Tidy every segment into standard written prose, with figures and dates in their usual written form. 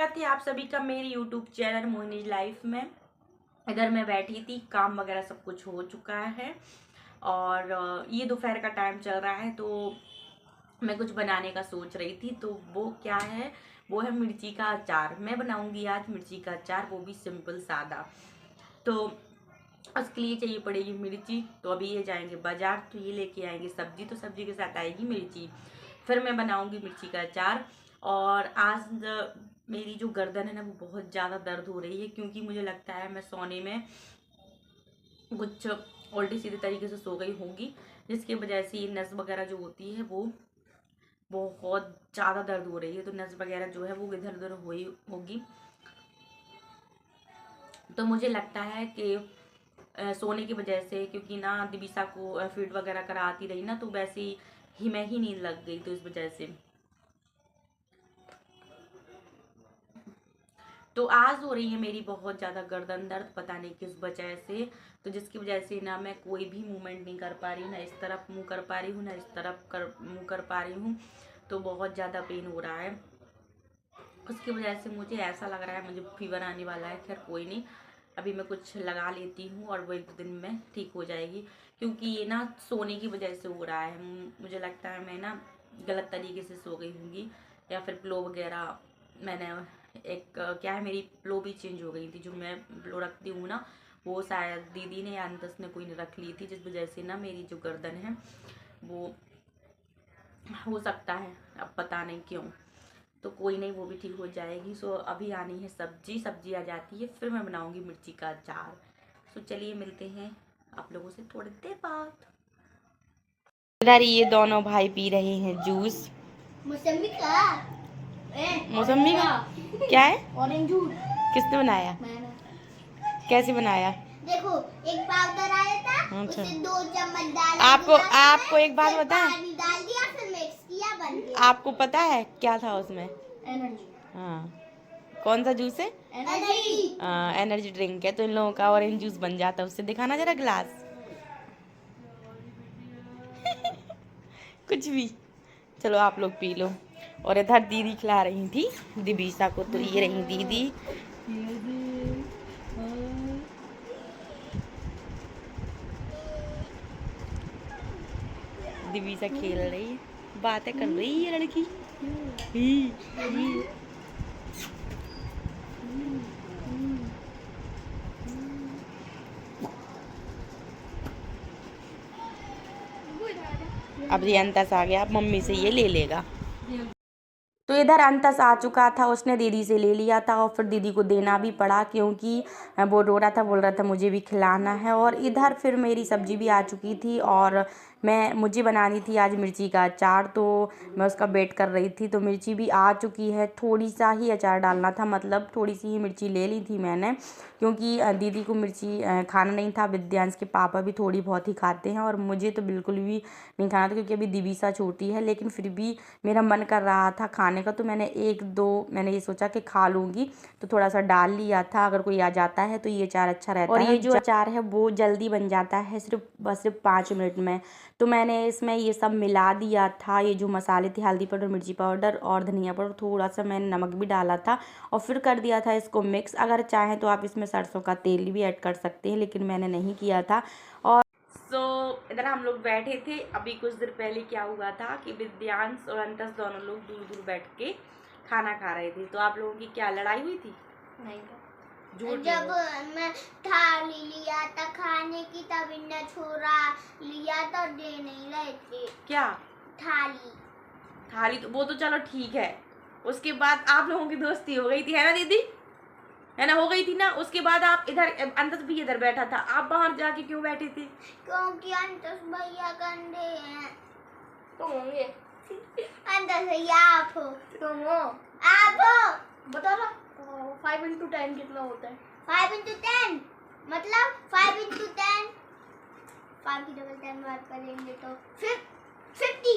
स्वागत है आप सभी का मेरे YouTube चैनल मोहिनी लाइफ में। इधर मैं बैठी थी, काम वगैरह सब कुछ हो चुका है और ये दोपहर का टाइम चल रहा है तो मैं कुछ बनाने का सोच रही थी। तो वो क्या है, वो है मिर्ची का अचार। मैं बनाऊंगी आज मिर्ची का अचार, वो भी सिंपल सादा। तो उसके लिए चाहिए पड़ेगी मिर्ची। तो अभी ये जाएंगे बाजार तो ये लेके आएंगे सब्जी, तो सब्जी के साथ आएगी मिर्ची। फिर मैं बनाऊंगी मिर्ची का अचार। और आज मेरी जो गर्दन है ना वो बहुत ज़्यादा दर्द हो रही है, क्योंकि मुझे लगता है मैं सोने में कुछ उल्टी सीधे तरीके से सो गई होंगी, जिसकी वजह से ये नस वगैरह जो होती है वो बहुत ज़्यादा दर्द हो रही है। तो नस वगैरह जो है वो इधर उधर हुई होगी। तो मुझे लगता है कि सोने की वजह से, क्योंकि ना दिबिसा को फीड वगैरह कराती रही ना, तो वैसे ही मैं ही नींद लग गई, तो इस वजह से। तो आज हो रही है मेरी बहुत ज़्यादा गर्दन दर्द, पता नहीं किस वजह से। तो जिसकी वजह से ना मैं कोई भी मूवमेंट नहीं कर पा रही हूँ, ना इस तरफ मुंह कर पा रही हूँ, ना इस तरफ मुंह कर पा रही हूँ। तो बहुत ज़्यादा पेन हो रहा है। उसकी वजह से मुझे ऐसा लग रहा है मुझे फीवर आने वाला है। खैर कोई नहीं, अभी मैं कुछ लगा लेती हूँ और वो 1-2 दिन में ठीक हो जाएगी, क्योंकि ये ना सोने की वजह से हो रहा है। मुझे लगता है मैं ना गलत तरीके से सो गई होंगी, या फिर प्लो वगैरह मैंने एक क्या है, मेरी प्लो भी चेंज हो गई थी। जो मैं प्लो रखती हूँ ना, वो शायद दीदी ने या अंतस ने कोई ने रख ली थी, जिस वजह से ना मेरी जो गर्दन है वो हो सकता है, अब पता नहीं क्यों। तो कोई नहीं, वो भी ठीक हो जाएगी। सो अभी आनी है सब्जी, सब्जी आ जाती है फिर मैं बनाऊंगी मिर्ची का अचार। सो चलिए मिलते हैं आप लोगों से थोड़ी देर बाद। इधर ये दोनों भाई पी रहे हैं जूस। मौसमी का मौसमी का क्या है? Orange juice. किसने बनाया? मैंने। कैसे बनाया? देखो, एक पाउडर आया था, अच्छा। उसे 2 चम्मच डाला, आपको एक बात फिर बताएं? पानी डाल दिया, फिर मिक्स किया, बन गया। आपको पता है क्या था उसमें? एनर्जी। हाँ, कौन सा जूस है? एनर्जी। एनर्जी ड्रिंक है। तो इन लोगों का ऑरेंज जूस बन जाता है उससे। दिखाना जरा ग्लास। कुछ भी। चलो आप लोग पी लो। और इधर दीदी खिला रही थी दिबिसा को, तो ये रही दीदी। दिबिसा खेल रही है, बातें कर रही है लड़की। अब ये अंतस आ गया, अब मम्मी से ये ले लेगा। तो इधर अंतस आ चुका था, उसने दीदी से ले लिया था और फिर दीदी को देना भी पड़ा, क्योंकि वो रो रहा था, बोल रहा था मुझे भी खिलाना है। और इधर फिर मेरी सब्जी भी आ चुकी थी और मुझे बनानी थी आज मिर्ची का अचार, तो मैं उसका वेट कर रही थी। तो मिर्ची भी आ चुकी है, थोड़ी सा ही अचार डालना था, मतलब थोड़ी सी ही मिर्ची ले ली थी मैंने, क्योंकि दीदी को मिर्ची खाना नहीं था। विद्यांश के पापा भी थोड़ी बहुत ही खाते हैं और मुझे तो बिल्कुल भी नहीं खाना था, क्योंकि अभी दिबिसा छोटी है। लेकिन फिर भी मेरा मन कर रहा था खाने का, तो मैंने 1-2 मैंने ये सोचा कि खा लूँगी, तो थोड़ा सा डाल लिया था। अगर कोई आ जाता है तो ये अचार अच्छा रहता है। और ये जो अचार है वो जल्दी बन जाता है, सिर्फ 5 मिनट में। तो मैंने इसमें ये सब मिला दिया था, ये जो मसाले थे, हल्दी पाउडर, मिर्ची पाउडर और धनिया पाउडर, थोड़ा सा मैंने नमक भी डाला था और फिर कर दिया था इसको मिक्स। अगर चाहें तो आप इसमें सरसों का तेल भी ऐड कर सकते हैं, लेकिन मैंने नहीं किया था। और इधर हम लोग बैठे थे। अभी कुछ देर पहले क्या हुआ था कि विद्यांश और अंतस दोनों लोग दूर दूर बैठ के खाना खा रहे थे। तो आप लोगों की क्या लड़ाई हुई थी? नहीं, झूठ जब मैं थाली लिया था खाने की, तब इन्हें छोरा लिया तो दे नहीं रहे थे। क्या थाली? तो वो तो चलो ठीक है, उसके बाद आप लोगों की दोस्ती हो गई थी, है ना दीदी? है ना, हो गई थी ना। उसके बाद आप इधर, अंतस भी इधर बैठा था, आप बाहर जाके क्यों बैठे थे? क्योंकि अंतस भैया गंदे हैं। तुम होंगे। अंतस भैया आप हो। तुम हो। आप हो। बता रहा 5 into 10 कितना होता है? 5 into 10 मतलब 5 into 10, 5 की जगह 10 बार करेंगे तो 50।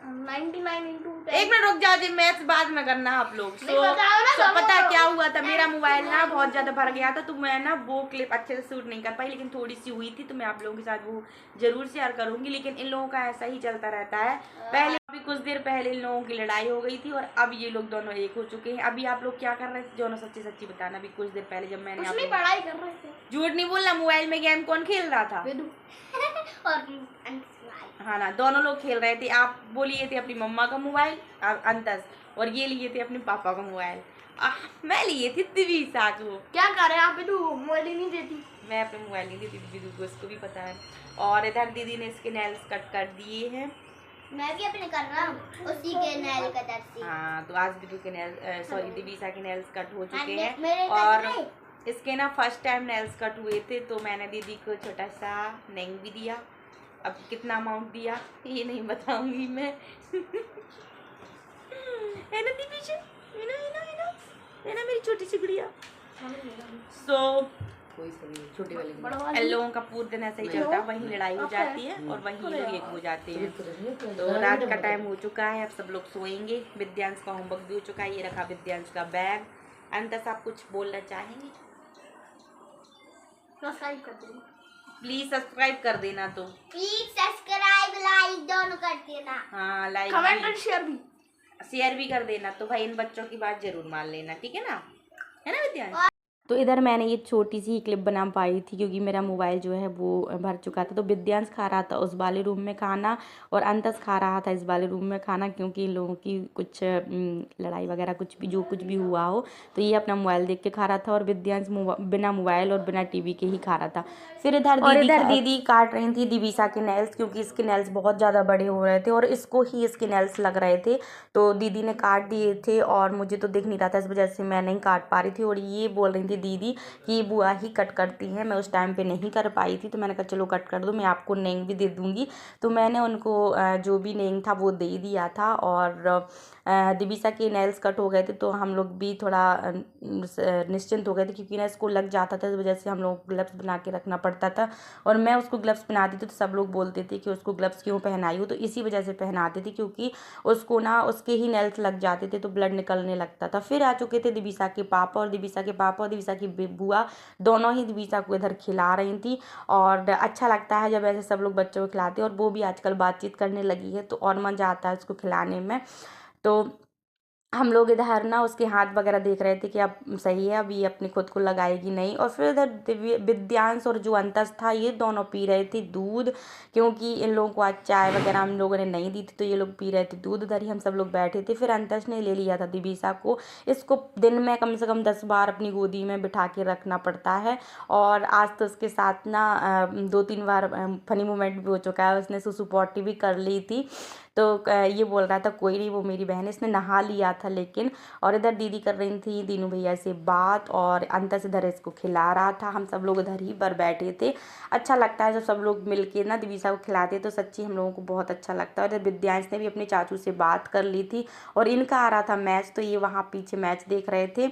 99 into 10। एक मिनट रुक जाओ जी, मैथ्स बाद में करना आप लोग। नहीं बताओ ना, तो पता है क्या हुआ था, मेरा मोबाइल ना बहुत ज्यादा भर गया था, तो मैं ना वो क्लिप अच्छे से शूट नहीं कर पाई, लेकिन थोड़ी सी हुई थी, तो मैं आप लोगों के साथ वो जरूर शेयर करूंगी। लेकिन इन लोगों का ऐसा ही चलता रहता है। पहले अभी कुछ देर पहले इन लोगों की लड़ाई हो गई थी और अब ये लोग दोनों एक हो चुके हैं। अभी आप लोग क्या कर रहे थे दोनों, सच्ची सच्ची बताना। अभी कुछ देर पहले जब मैंने पढ़ाई कर रहे थे। झूठ नहीं बोलना, मोबाइल में गेम कौन खेल रहा था? और हाँ ना, दोनों लोग खेल रहे थे। आप वो लिए थे अपनी मम्मा का मोबाइल अंतस, और ये लिए थे अपने पापा का मोबाइल। मैं लिए थी दिवीसा को। क्या कर रहे हैं आप? तो मोबाइल ही नहीं देती। मैं अपने मोबाइल नहीं देती दीदी को, इसको भी पता है। और इधर दीदी ने इसके नेल्स कट कर दिए हैं। मैं भी अपने कर रहा हूँ उसी के नेल कटर से। हाँ, तो आज दीदी के नेल्स, सॉरी दिवीसा के नेल्स कट हो चुके हैं। मेरे और इसके ना फर्स्ट टाइम नेल्स कट हुए थे, तो मैंने दीदी को छोटा सा नेंग भी दिया। अब कितना अमाउंट दिया ये नहीं बताऊंगी मैं। है ना दीदी, है ना मेरी छोटी सी गुड़िया। सो छोटे वाले लोगों का पूरा दिन ऐसा ही चलता है, वहीं लड़ाई हो जाती है और वहीं लोग एक हो जाते हैं। तो रात का टाइम हो चुका है, अब सब लोग सोएंगे। विद्यांश का होमवर्क भी हो चुका है, ये रखा विद्यांश का बैग। अंतस आप कुछ बोलना चाहेंगे? सब्सक्राइब कर देना प्लीज, सब्सक्राइब कर देना। तो प्लीज सब्सक्राइब लाइक दोनों कर देना। हाँ, लाइक कमेंट और शेयर भी कर देना। तो भाई इन बच्चों की बात जरूर मान लेना, ठीक है ना? है ना विद्यांश? तो इधर मैंने ये छोटी सी क्लिप बना पाई थी, क्योंकि मेरा मोबाइल जो है वो भर चुका था। तो विद्यांश खा रहा था उस वाले रूम में खाना और अंतस खा रहा था इस वाले रूम में खाना, क्योंकि इन लोगों की कुछ लड़ाई वगैरह कुछ भी हुआ हो, तो ये अपना मोबाइल देख के खा रहा था और विद्यांश बिना मोबाइल और बिना टीवी के ही खा रहा था। फिर इधर दीदी काट रही थी दिवीसा के नेल्स, क्योंकि इसके नेल्स बहुत ज़्यादा बड़े हो रहे थे और इसको ही इसके नेल्स लग रहे थे। तो दीदी ने काट दिए थे और मुझे तो दिख नहीं रहा था, इस वजह से मैं नहीं काट पा रही थी। और ये बोल रही थी दीदी कि बुआ ही कट करती है, मैं उस टाइम पे नहीं कर पाई थी। तो मैंने कहा चलो कट कर दो, मैं आपको नेंग भी दे दूँगी। तो मैंने उनको जो भी नेंग था वो दे दिया था। और दिवीसा के नेल्स कट हो गए थे, तो हम लोग भी थोड़ा निश्चिंत हो गए थे, क्योंकि ना इसको लग जाता था, इस वजह से हम लोग ग्लव्स बना के रखना पड़ता था। और मैं उसको ग्लव्स पहनाती थी तो सब लोग बोलते थे कि उसको ग्लव्स क्यों पहनाई हो, तो इसी वजह से पहनाती थी, क्योंकि उसको ना उसके ही नेल्स लग जाते थे तो ब्लड निकलने लगता था। फिर आ चुके थे दिवीसा के पापा, और दिवीसा की बुआ दोनों ही दिवीसा को इधर खिला रही थी। और अच्छा लगता है जब ऐसे सब लोग बच्चों को खिलाते हैं, और वो भी आजकल बातचीत करने लगी है, तो और मज़ा आता है उसको खिलाने में। तो हम लोग इधर ना उसके हाथ वगैरह देख रहे थे कि अब सही है, अब ये अपनी खुद को लगाएगी नहीं। और फिर इधर विद्यांश और जो अंतस था, ये दोनों पी रहे थे दूध, क्योंकि इन लोगों को आज चाय वगैरह हम लोगों ने नहीं दी थी, तो ये लोग पी रहे थे दूध। उधर ही हम सब लोग बैठे थे। फिर अंतस ने ले लिया था दिवीसा को। इसको दिन में कम से कम 10 बार अपनी गोदी में बिठा के रखना पड़ता है। और आज तो उसके साथ ना 2-3 बार फनी मोमेंट भी हो चुका है, उसने सुसु पॉटी भी कर ली थी। तो ये बोल रहा था कोई नहीं, वो मेरी बहन है, इसने नहा लिया था लेकिन। और इधर दीदी कर रही थी दीनू भैया से बात, और अंतस इधर इसको खिला रहा था। हम सब लोग इधर ही पर बैठे थे। अच्छा लगता है जब सब लोग मिलके ना दिवीसा को खिलाते, तो सच्ची हम लोगों को बहुत अच्छा लगता है। और इधर विद्यांश ने भी अपने चाचू से बात कर ली थी, और इनका आ रहा था मैच, तो ये वहाँ पीछे मैच देख रहे थे।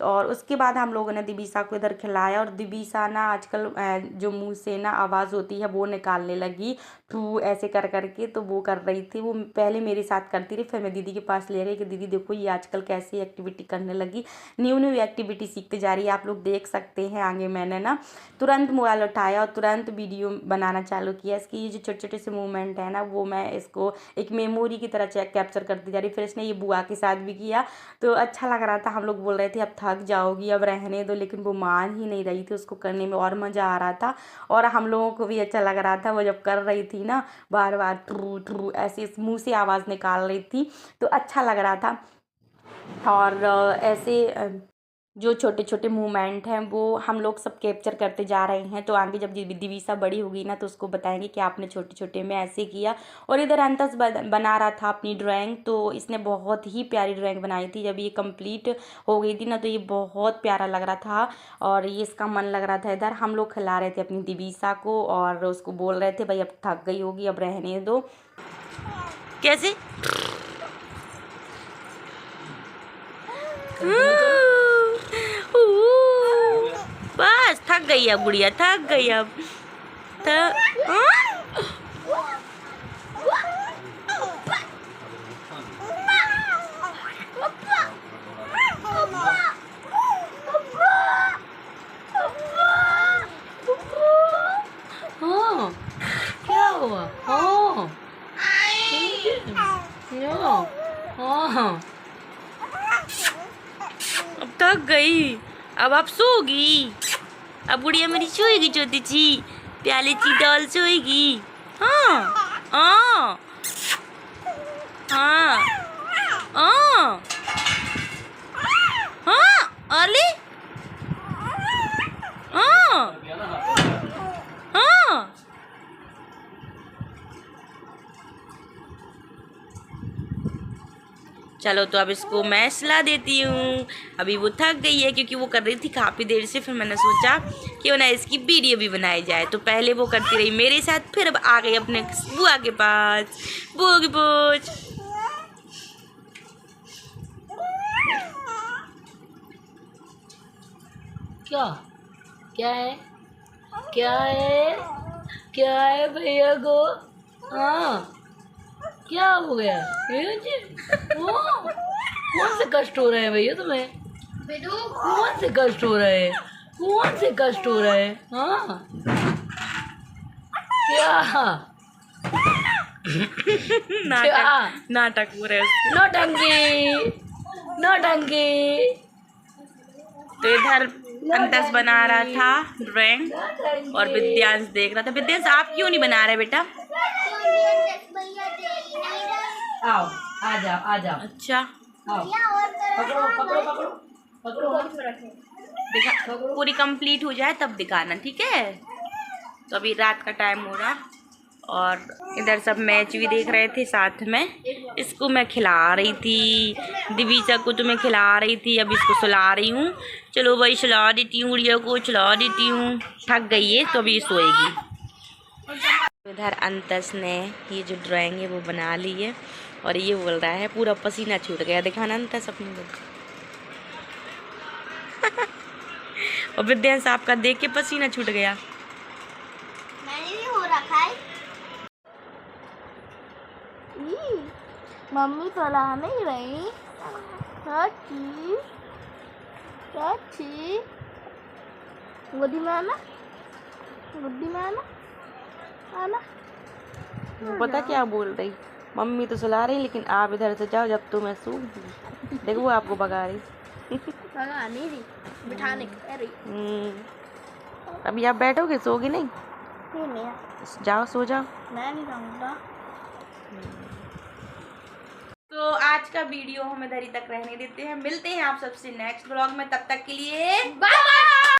और उसके बाद हम लोगों ने दिवीसा को इधर खिलाया। और दिवीसा ना आजकल जो मुँह से ना आवाज़ होती है वो निकालने लगी, टू ऐसे कर करके, तो वो कर रही थी। वो पहले मेरे साथ करती रही, फिर मैं दीदी के पास ले गई कि दीदी देखो ये आजकल कैसी एक्टिविटी करने लगी, न्यू एक्टिविटी सीखते जा रही है। आप लोग देख सकते हैं आगे। मैंने ना तुरंत मोबाइल उठाया और तुरंत वीडियो बनाना चालू किया। इसकी ये जो छोटे छोटे से मूवमेंट है ना, वो मैं इसको एक मेमोरी की तरह कैप्चर करती जा रही। फिर इसने ये बुआ के साथ भी किया, तो अच्छा लग रहा था। हम लोग बोल रहे थे अब थक जाओगी, अब रहने दो, लेकिन वो मान ही नहीं रही थी। उसको करने में और मज़ा आ रहा था, और हम लोगों को भी अच्छा लग रहा था। वो जब कर रही थी ना, बार बार ट्रू ट्रू ऐसे मुँह से आवाज़ निकाल रही थी, तो अच्छा लग रहा था। और ऐसे जो छोटे छोटे मूवमेंट हैं वो हम लोग सब कैप्चर करते जा रहे हैं। तो आगे जब दिवीसा बड़ी होगी ना, तो उसको बताएंगे कि आपने छोटे छोटे में ऐसे किया। और इधर अंतस बना रहा था अपनी ड्राइंग, तो इसने बहुत ही प्यारी ड्राइंग बनाई थी। जब ये कंप्लीट हो गई थी ना, तो ये बहुत प्यारा लग रहा था, और ये इसका मन लग रहा था। इधर हम लोग खिला रहे थे अपनी दिवीसा को, और उसको बोल रहे थे भाई अब थक गई होगी, अब रहने दो। कैसे बस थक गई अब गुड़िया, थक गई अब। थक गई, अब आप सोगी। अब गुड़िया मेरी सोएगी, छोटी ची प्याली ची डॉल सोएगी। हाँ हाँ हाँ हाँ हाँ अली हाँ हाँ। चलो तो अब इसको मैं सुला देती हूँ। अभी वो थक गई है क्योंकि वो कर रही थी काफ़ी देर से। फिर मैंने सोचा क्यों ना इसकी वीडियो भी बनाई जाए। तो पहले वो करती रही मेरे साथ, फिर अब आ गई अपने बुआ के पास। बुआ की पूछ। क्या क्या है क्या है क्या है भैया को? हाँ क्या हो गया? ये जी, कौन से कष्ट हो रहे हैं भैया तुम्हें? कौन से कष्ट हो रहे हैं? कौन से कष्ट हो रहे हैं? हाँ क्या नाटक हो रहे हैं। नौटंकी नौटंकी। तो इधर अंतस बना रहा था ड्राइंग और विद्यांश देख रहा था। विद्यांश आप क्यों नहीं बना रहे बेटा? आओ आ जाओ आ जाओ। अच्छा आओ पकड़ो पकड़ो पकड़ो पकड़ो। दिखा, पूरी कंप्लीट हो जाए तब दिखाना, ठीक है? तो अभी रात का टाइम हो रहा और इधर सब मैच भी देख रहे थे साथ में। इसको मैं खिला रही थी, दिवीजा को तो मैं खिला रही थी। अब इसको सुला रही हूँ। चलो भाई सुला देती हूँ, गुड़िया को सुला देती हूँ। थक गई है तो अभी सोएगी। इधर अंतस ने ये जो ड्राइंग है वो बना ली है और ये बोल रहा है पूरा पसीना छूट गया। दिखाना अंतस अपने बच्चे। और विद्यांश आपका देख के पसीना छूट गया। मैंने भी हो रखा है। मम्मी तो ला नहीं रही। चाची चाची गोदी में आना, गोदी में आना आना। वो पता क्या बोल रही, मम्मी तो सुला रही लेकिन आप इधर से जाओ जब तो मैं सो। देखो वो आपको भगा रही। भगा नहीं रही, बिठाने कह रही। अभी आप बैठोगे, सोगे नहीं? नहीं जाओ सो जाओ। मैं नहीं जाऊँगा। तो आज का वीडियो हम इधर ही तक रहने देते हैं। मिलते हैं आप सबसे नेक्स्ट ब्लॉग में, तब तक के लिए बाय बाय।